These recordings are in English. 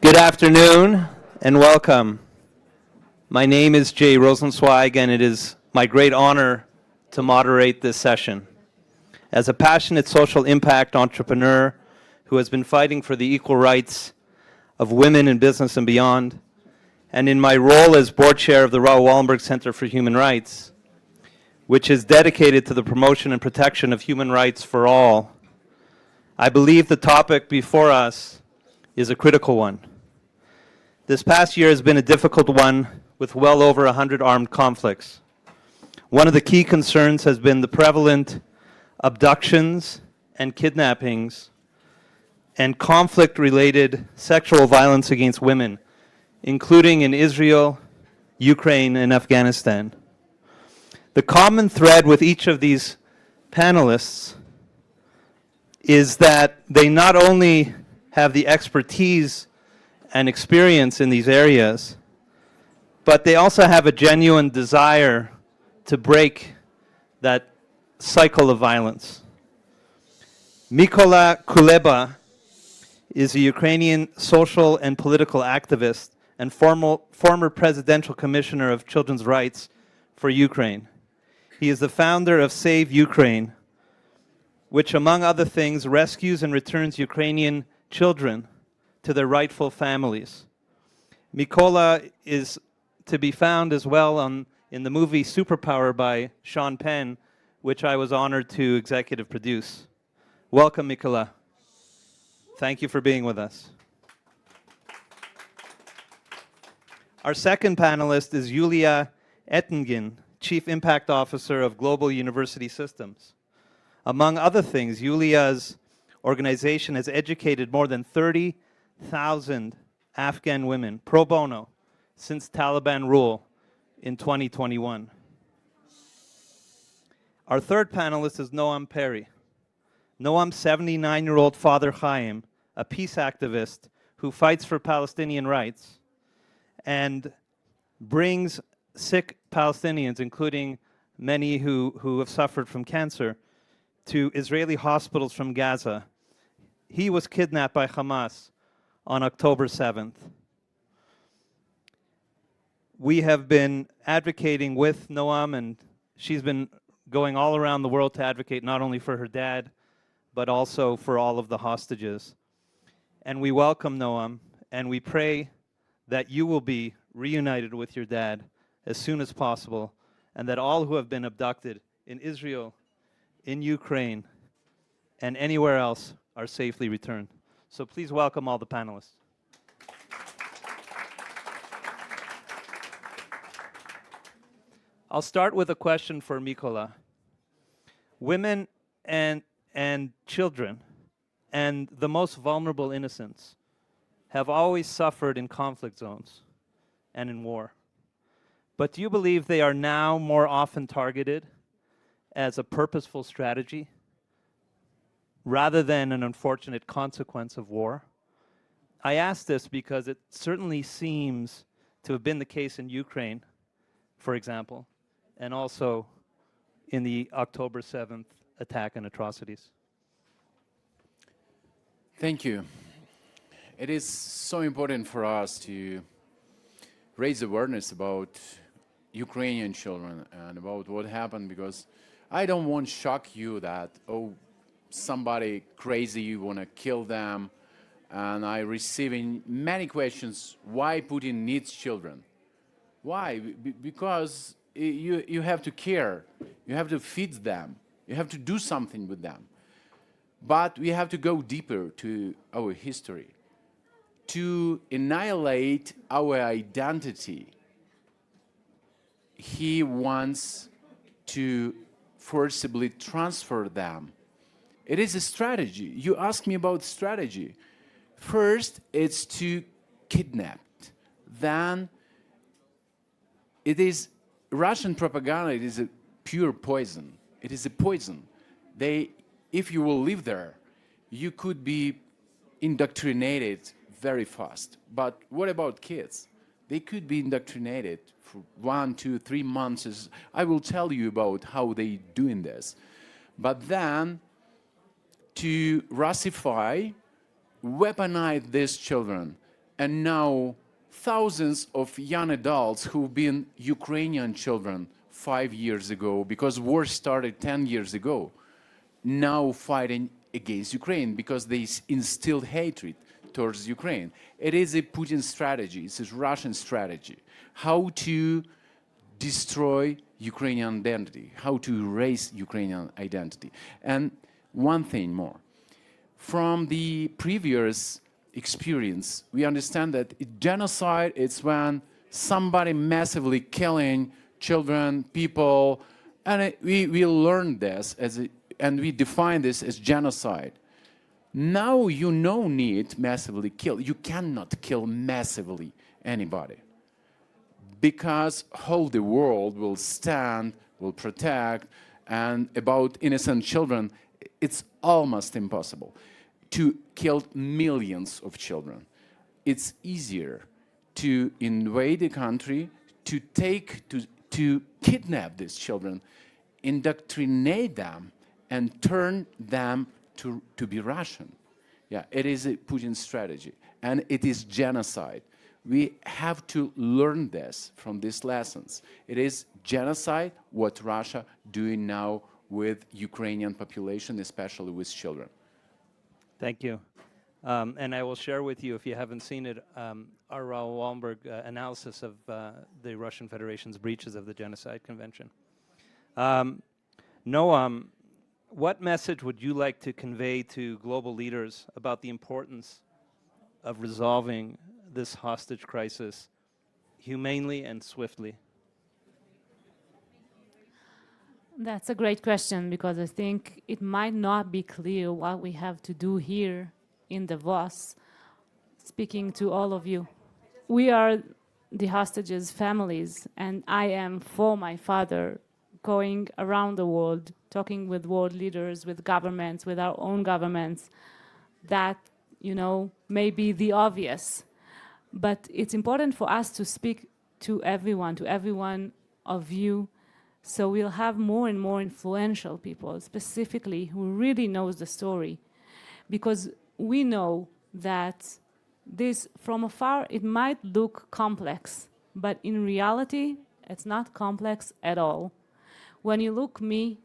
Good afternoon and welcome. My name is Jay Rosenzweig, and it is my great honor to moderate this session. As a passionate social impact entrepreneur who has been fighting for the equal rights of women in business and beyond, and in my role as board chair of the Raoul Wallenberg Center for Human Rights, which is dedicated to the promotion and protection of human rights for all, I believe the topic before us is a critical one. This past year has been a difficult one with well over 100 armed conflicts. One of the key concerns has been the prevalent abductions and kidnappings and conflict-related sexual violence against women, including in Israel, Ukraine, and Afghanistan. The common thread with each of these panelists is that they not only have the expertise and experience in these areas, but they also have a genuine desire to break that cycle of violence. Mykola Kuleba is a Ukrainian social and political activist and former presidential commissioner of children's rights for Ukraine. He is the founder of Save Ukraine, which among other things rescues and returns Ukrainian children to their rightful families. Mykola is to be found as well in the movie Superpower by Sean Penn, which I was honored to executive produce. Welcome, Mykola. Thank you for being with us. Our second panelist is Yuliya Etingen, Chief Impact Officer of Global University Systems. Among other things, Yuliya's organization has educated more than 30,000 Afghan women pro bono since Taliban rule in 2021. Our third panelist is Noam Peri. Noam's 79-year-old father, Chaim, a peace activist who fights for Palestinian rights and brings sick Palestinians, including many who have suffered from cancer, to Israeli hospitals from Gaza. He was kidnapped by Hamas on October 7th. We have been advocating with Noam, and she's been going all around the world to advocate not only for her dad, but also for all of the hostages. And we welcome Noam, and we pray that you will be reunited with your dad as soon as possible, and that all who have been abducted in Israel, in Ukraine, and anywhere else are safely returned. So please welcome all the panelists. I'll start with a question for Mykola. Women and children and the most vulnerable innocents have always suffered in conflict zones and in war. But do you believe they are now more often targeted as a purposeful strategy rather than an unfortunate consequence of war? I ask this because it certainly seems to have been the case in Ukraine, for example, and also in the October 7th attack and atrocities. Thank you. It is so important for us to raise awareness about Ukrainian children and about what happened, because I don't want to shock you that, oh, somebody crazy, you want to kill them. And I receiving many questions, why Putin needs children? Why? Because you have to care, you have to feed them, you have to do something with them. But we have to go deeper to our history, to annihilate our identity. He wants to forcibly transfer them. It is a strategy. You ask me about strategy. First, it's to kidnap. Then, it is Russian propaganda. It is a pure poison. It is a poison. If you will live there, you could be indoctrinated very fast. But what about kids? They could be indoctrinated for 1, 2, 3 months. I will tell you about how they doing this. But then, to Russify, weaponize these children And now thousands of young adults who've been Ukrainian children 5 years ago, because war started 10 years ago, now fighting against Ukraine because they instilled hatred towards Ukraine. It is a Putin strategy, it's a Russian strategy. How to destroy Ukrainian identity, how to erase Ukrainian identity. And one thing more. From the previous experience, we understand that genocide is when somebody massively killing children, people, and we learned this and we define this as genocide. Now you no need massively kill. You cannot kill massively anybody, because whole the world will stand, will protect, and about innocent children, it's almost impossible to kill millions of children. It's easier to invade a country, to kidnap these children, indoctrinate them, and turn them to be Russian. Yeah, it is a Putin strategy, and it is genocide. We have to learn this from these lessons. It is genocide what Russia doing now with Ukrainian population, especially with children. Thank you. And I will share with you, if you haven't seen it, our Raoul Wallenberg analysis of the Russian Federation's breaches of the Genocide Convention. Noam, what message would you like to convey to global leaders about the importance of resolving this hostage crisis humanely and swiftly? That's a great question, because I think it might not be clear what we have to do here in Davos, speaking to all of you. We are the hostages' families, and I am for my father going around the world, talking with world leaders, with governments, with our own governments. That, may be the obvious. But it's important for us to speak to everyone of you, so we'll have more and more influential people, specifically who really knows the story. Because we know that this, from afar, it might look complex, but in reality, it's not complex at all. When you look me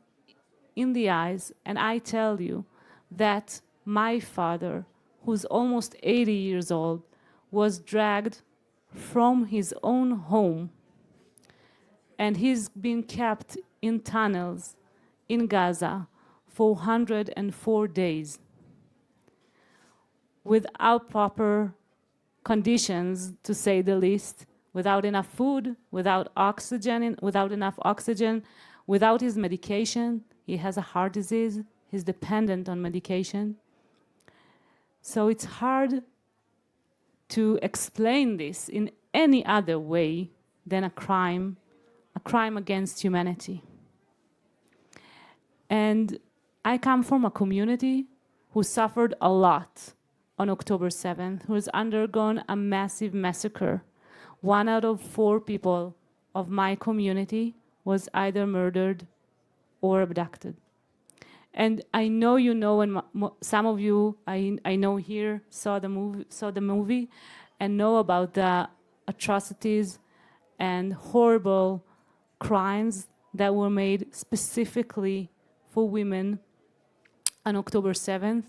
in the eyes and I tell you that my father, who's almost 80 years old, was dragged from his own home, and he's been kept in tunnels in Gaza for 104 days without proper conditions, to say the least, without enough food, without enough oxygen, without his medication. He has a heart disease. He's dependent on medication. So it's hard to explain this in any other way than a crime against humanity. And I come from a community who suffered a lot on October 7th, who has undergone a massive massacre. 1 out of 4 people of my community was either murdered or abducted. And I know you know, and some of you I know here saw the movie and know about the atrocities and horrible crimes that were made specifically for women on October 7th.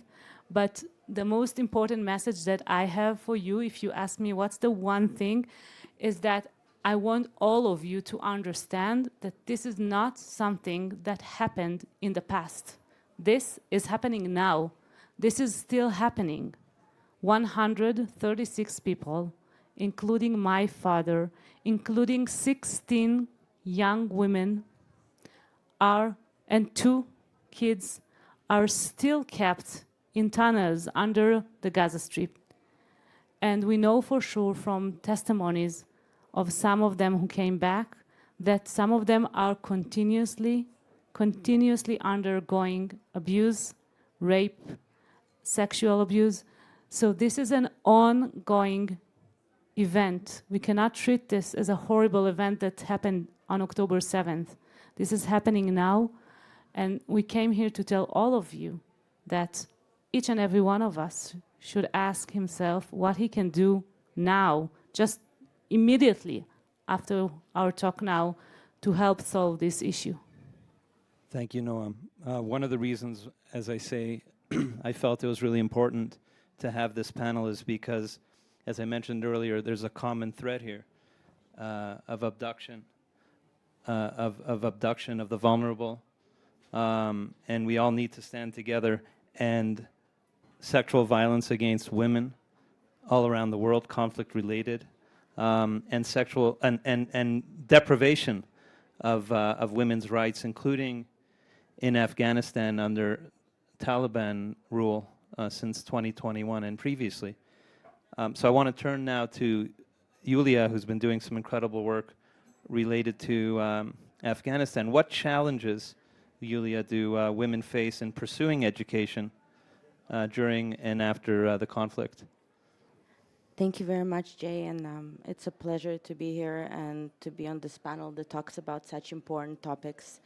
But the most important message that I have for you, if you ask me what's the one thing, is that I want all of you to understand that this is not something that happened in the past. This is happening now. This is still happening. 136 people, including my father, including 16 young women, and 2 kids, are still kept in tunnels under the Gaza Strip. And we know for sure from testimonies of some of them who came back that some of them are continuously undergoing abuse, rape, sexual abuse. So this is an ongoing event. We cannot treat this as a horrible event that happened on October 7th. This is happening now, and we came here to tell all of you that each and every one of us should ask himself what he can do now, just immediately after our talk now, to help solve this issue? Thank you, Noam. One of the reasons, as I say, I felt it was really important to have this panel is because, as I mentioned earlier, there's a common thread here of abduction, of abduction of the vulnerable, and we all need to stand together. And sexual violence against women all around the world, conflict-related, and sexual and deprivation of women's rights, including in Afghanistan under Taliban rule since 2021 and previously. So I want to turn now to Yuliya, who's been doing some incredible work related to Afghanistan. What challenges, Yuliya, do women face in pursuing education during and after the conflict? Thank you very much, Jay, and it's a pleasure to be here and to be on this panel that talks about such important topics.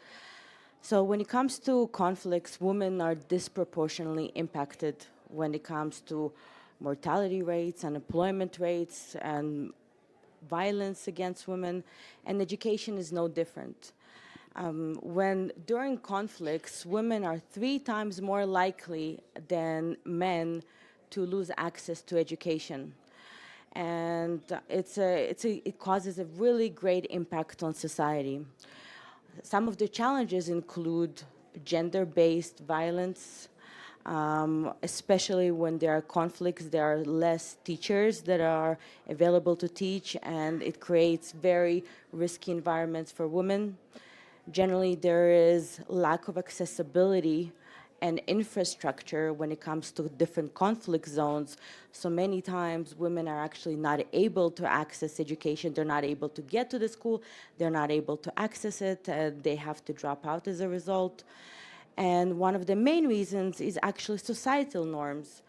So when it comes to conflicts, women are disproportionately impacted when it comes to mortality rates, unemployment rates, and violence against women, and education is no different. When during conflicts, women are 3 times more likely than men to lose access to education. And it causes a really great impact on society. Some of the challenges include gender-based violence, especially when there are conflicts, there are less teachers that are available to teach, and it creates very risky environments for women. Generally, there is lack of accessibility and infrastructure when it comes to different conflict zones. So many times women are actually not able to access education. They're not able to get to the school. They're not able to access it. They have to drop out as a result. And one of the main reasons is actually societal norms.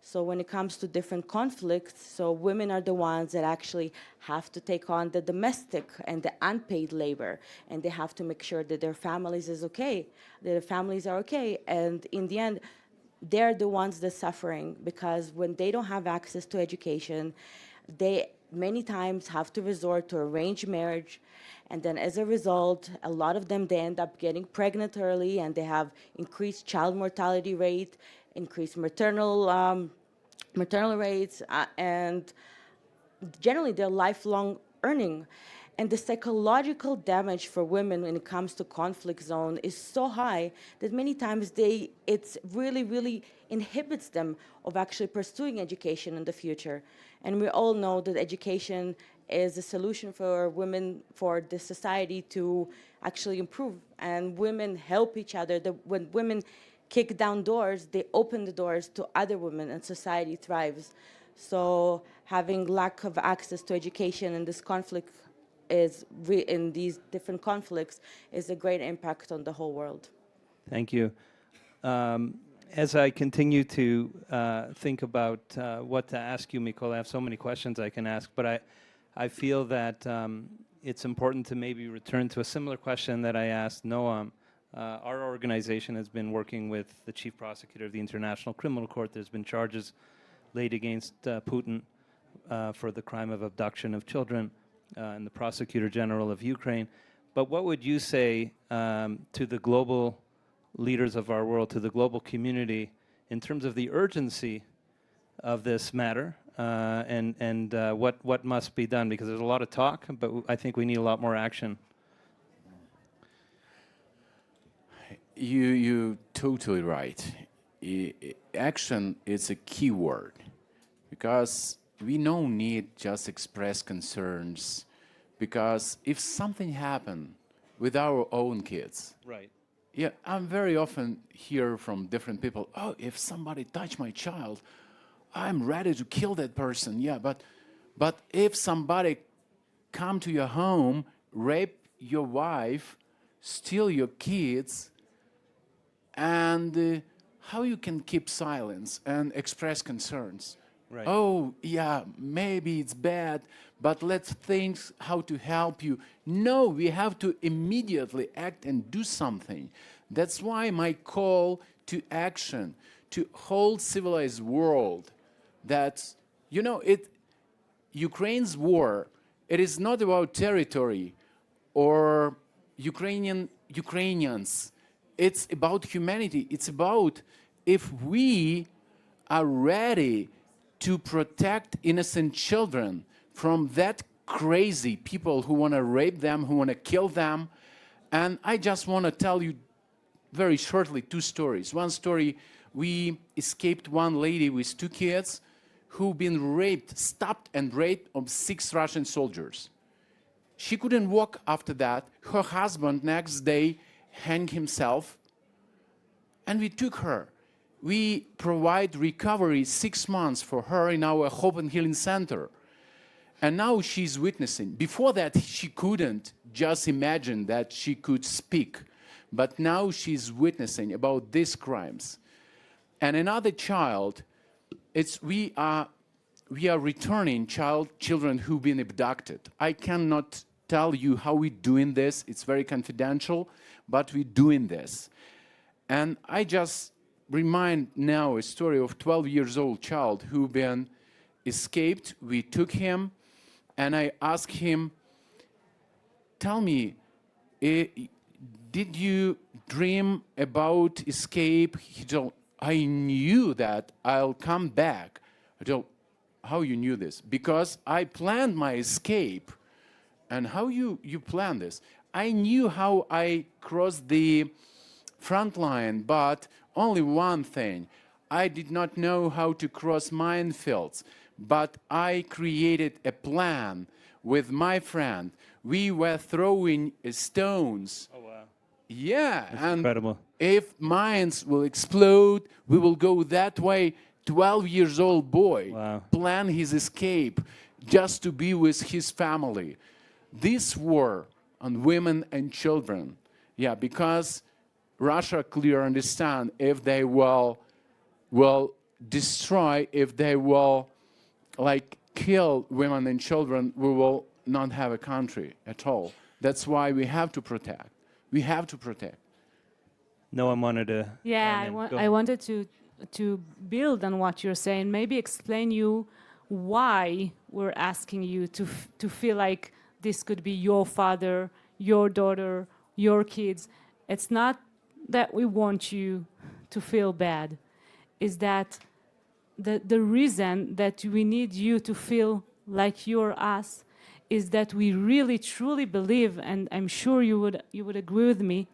So when it comes to different conflicts, so women are the ones that actually have to take on the domestic and the unpaid labor, and they have to make sure that their families is okay, that their families are okay. And in the end, they're the ones that are suffering, because when they don't have access to education, they many times have to resort to arranged marriage. And then as a result, a lot of them, they end up getting pregnant early, and they have increased child mortality rate, increased maternal rates, and generally their lifelong earning. And the psychological damage for women when it comes to conflict zone is so high that many times it's really inhibits them of actually pursuing education in the future. And we all know that education is a solution for women, for the society to actually improve. And women help each other. When women kick down doors, they open the doors to other women, and society thrives. So having lack of access to education in this conflict in these different conflicts is a great impact on the whole world. Thank you. As I continue to think about what to ask you, Mykola, I have so many questions I can ask, but I feel that it's important to maybe return to a similar question that I asked Noam. Our organization has been working with the chief prosecutor of the International Criminal Court. There's been charges laid against Putin for the crime of abduction of children and the prosecutor general of Ukraine. But what would you say to the global leaders of our world, to the global community, in terms of the urgency of this matter and what must be done? Because there's a lot of talk, but I think we need a lot more action. You totally right. Action is a key word, because we don't need just express concerns, because if something happened with our own kids, Right. yeah, I'm very often hear from different people, oh, if somebody touch my child, I'm ready to kill that person. Yeah, but if somebody come to your home, rape your wife, steal your kids, and how you can keep silence and express concerns? Right. Oh, yeah, maybe it's bad, but let's think how to help you. No, we have to immediately act and do something. That's why my call to action, to whole civilized world, that, Ukraine's war, it is not about territory or Ukrainians. It's about humanity. It's about if we are ready to protect innocent children from that crazy people who want to rape them, who want to kill them. And I just want to tell you very shortly 2 stories. One story, we escaped one lady with 2 kids who've been raped, stopped and raped of 6 Russian soldiers. She couldn't walk after that. Her husband next day hanged himself, and we took her. We provide recovery 6 months for her in our Hope and Healing Center. And now she's witnessing. Before that, she couldn't just imagine that she could speak. But now she's witnessing about these crimes. And another child, we are returning children who've been abducted. I cannot tell you how we're doing this. It's very confidential, but we're doing this. And I just remind now a story of 12 years old child who been escaped. We took him, and I asked him, tell me, did you dream about escape? He told, I knew that I'll come back. I told, how you knew this? Because I planned my escape. And how you planned this? I knew how I crossed the front line, but only one thing. I did not know how to cross minefields, but I created a plan with my friend. We were throwing stones. Oh, wow. Yeah, That's and incredible. if mines will explode, we will go that way. 12 years old boy Wow. planned his escape just to be with his family. This war on women and children, yeah, because Russia clearly understand if they will destroy, if they will kill women and children, we will not have a country at all. That's why we have to protect. We have to protect. Noam wanted to. Yeah, chime in. Go I ahead. wanted to build on what you're saying. Maybe explain you why we're asking you to feel like this could be your father, your daughter, your kids. It's not that we want you to feel bad. Is that the reason that we need you to feel like you're us is that we really truly believe, and I'm sure you would agree with me,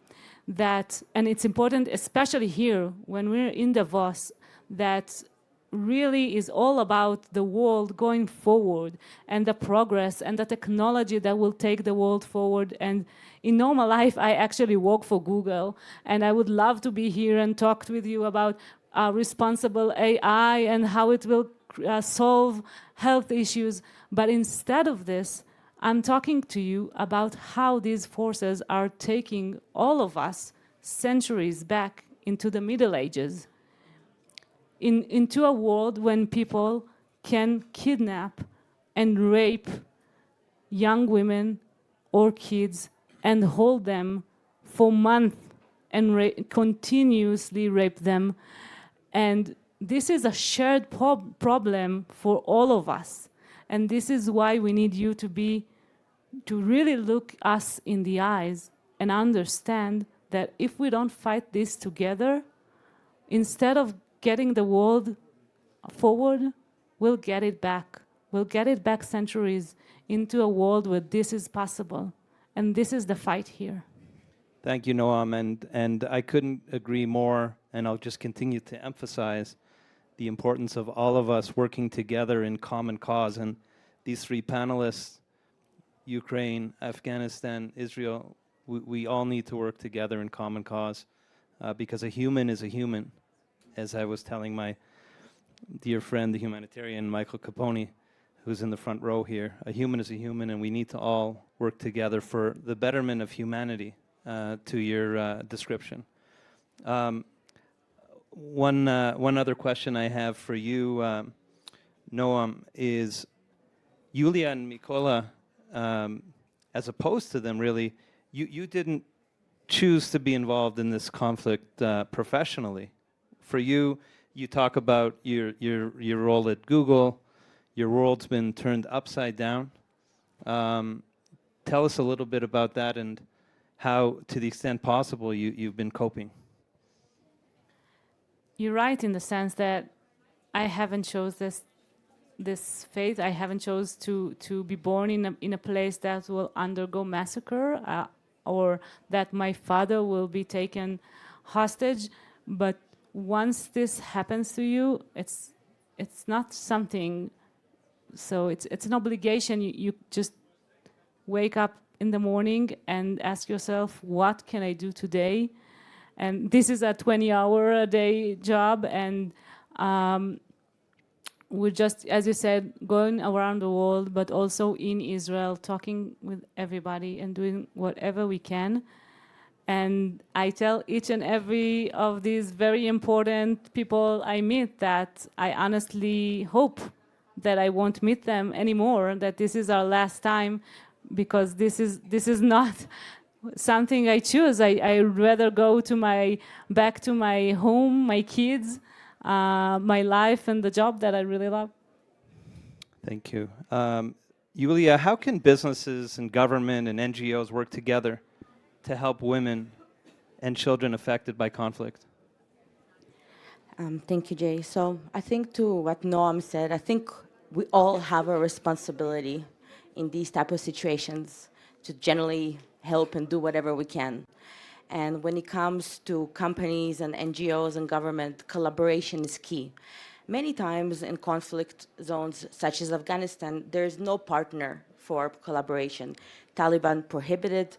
that, and it's important, especially here when we're in Davos, that really is all about the world going forward and the progress and the technology that will take the world forward. And in normal life, I actually work for Google, and I would love to be here and talk with you about responsible AI and how it will solve health issues. But instead of this, I'm talking to you about how these forces are taking all of us centuries back into the Middle Ages, into a world when people can kidnap and rape young women or kids and hold them for months and continuously rape them. And this is a shared problem for all of us. And this is why we need you to really look us in the eyes and understand that if we don't fight this together, instead of getting the world forward, we'll get it back. We'll get it back centuries into a world where this is possible. And this is the fight here. Thank you, Noam, and I couldn't agree more, and I'll just continue to emphasize the importance of all of us working together in common cause. And these 3 panelists, Ukraine, Afghanistan, Israel, we all need to work together in common cause because a human is a human, as I was telling my dear friend, the humanitarian Michael Capone, who's in the front row here. A human is a human, and we need to all work together for the betterment of humanity, to your description. One other question I have for you, Noam, is Yuliya and Mykola, as opposed to them, really, you didn't choose to be involved in this conflict professionally. For you, you talk about your role at Google, your world's been turned upside down. Tell us a little bit about that and how, to the extent possible, you've been coping. You're right in the sense that I haven't chose this faith. I haven't chose to be born in a place that will undergo massacre, or that my father will be taken hostage. But once this happens to you, it's not something. So it's an obligation. You just wake up in the morning and ask yourself, what can I do today? And this is a 20-hour-a-day job, and we're just, as you said, going around the world, but also in Israel, talking with everybody and doing whatever we can. And I tell each and every of these very important people I meet that I honestly hope that I won't meet them anymore, that this is our last time, because this is not something I choose. I'd rather go back to my home, my kids, my life, and the job that I really love. Thank you. Yuliya, how can businesses and government and NGOs work together to help women and children affected by conflict? Thank you, Jay. So I think to what Noam said, I think we all have a responsibility in these type of situations to generally help and do whatever we can. And when it comes to companies and NGOs and government, collaboration is key. Many times in conflict zones such as Afghanistan, there is no partner for collaboration. Taliban prohibited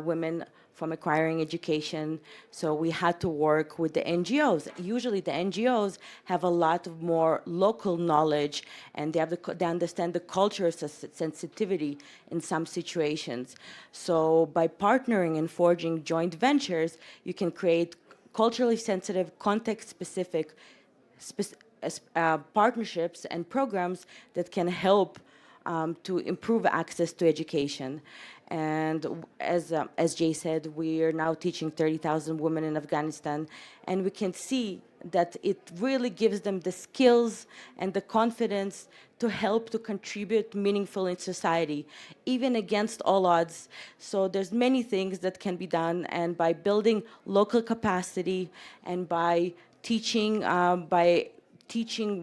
women from acquiring education, so we had to work with the NGOs. Usually the NGOs have a lot of more local knowledge, and they understand the cultural sensitivity in some situations. So by partnering and forging joint ventures, you can create culturally sensitive, context-specific partnerships and programs that can help to improve access to education. And as Jay said, we are now teaching 30,000 women in Afghanistan, and we can see that it really gives them the skills and the confidence to help to contribute meaningful in society, even against all odds. So there's many things that can be done, and by building local capacity and by teaching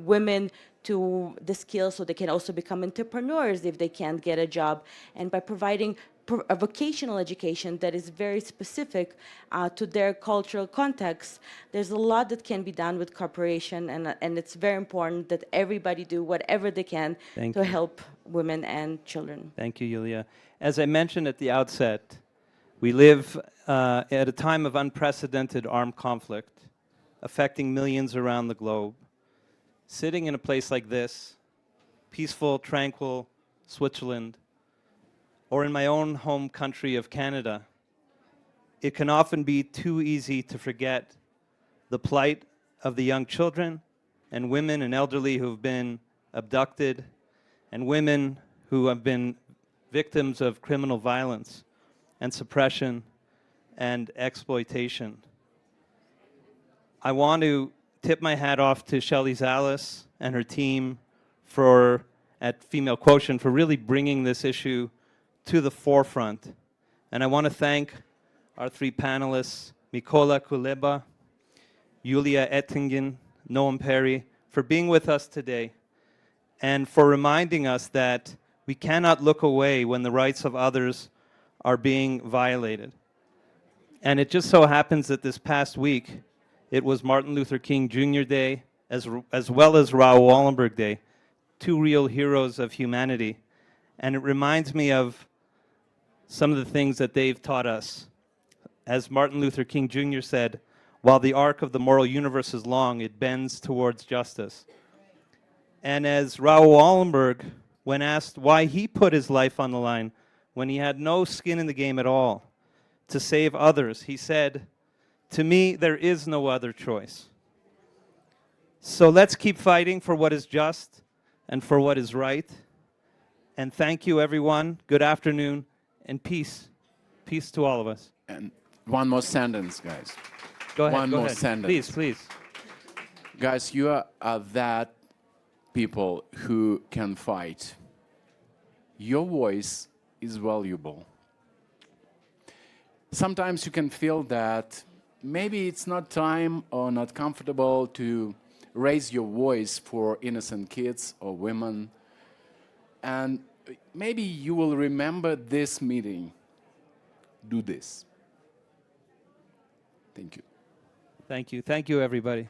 women to the skills so they can also become entrepreneurs if they can't get a job, and by providing a vocational education that is very specific to their cultural context. There's a lot that can be done with cooperation, and it's very important that everybody do whatever they can to help women and children. Thank you, Yuliya. As I mentioned at the outset, we live at a time of unprecedented armed conflict affecting millions around the globe. Sitting in a place like this, peaceful, tranquil Switzerland, or in my own home country of Canada, it can often be too easy to forget the plight of the young children and women and elderly who have been abducted, and women who have been victims of criminal violence and suppression and exploitation. I want to tip my hat off to Shelley Zalis and her team at Female Quotient for really bringing this issue to the forefront. And I want to thank our three panelists, Mykola, Kuleba, Yuliya, Etingen, Noam, Peri, for being with us today and for reminding us that we cannot look away when the rights of others are being violated. And it just so happens that this past week, it was Martin Luther King Jr. Day, as well as Raoul Wallenberg Day, two real heroes of humanity. And it reminds me of some of the things that they've taught us. As Martin Luther King Jr. said, while the arc of the moral universe is long, it bends towards justice. And as Raoul Wallenberg, when asked why he put his life on the line when he had no skin in the game at all to save others, he said, "To me, there is no other choice." So let's keep fighting for what is just and for what is right. And thank you, everyone. Good afternoon, and peace. Peace to all of us. And one more sentence, guys. Go ahead. One go more ahead. sentence. Please, please. Guys, you are that people who can fight. Your voice is valuable. Sometimes you can feel that maybe it's not time or not comfortable to raise your voice for innocent kids or women. And maybe you will remember this meeting. Do this. Thank you. Thank you. Thank you, everybody.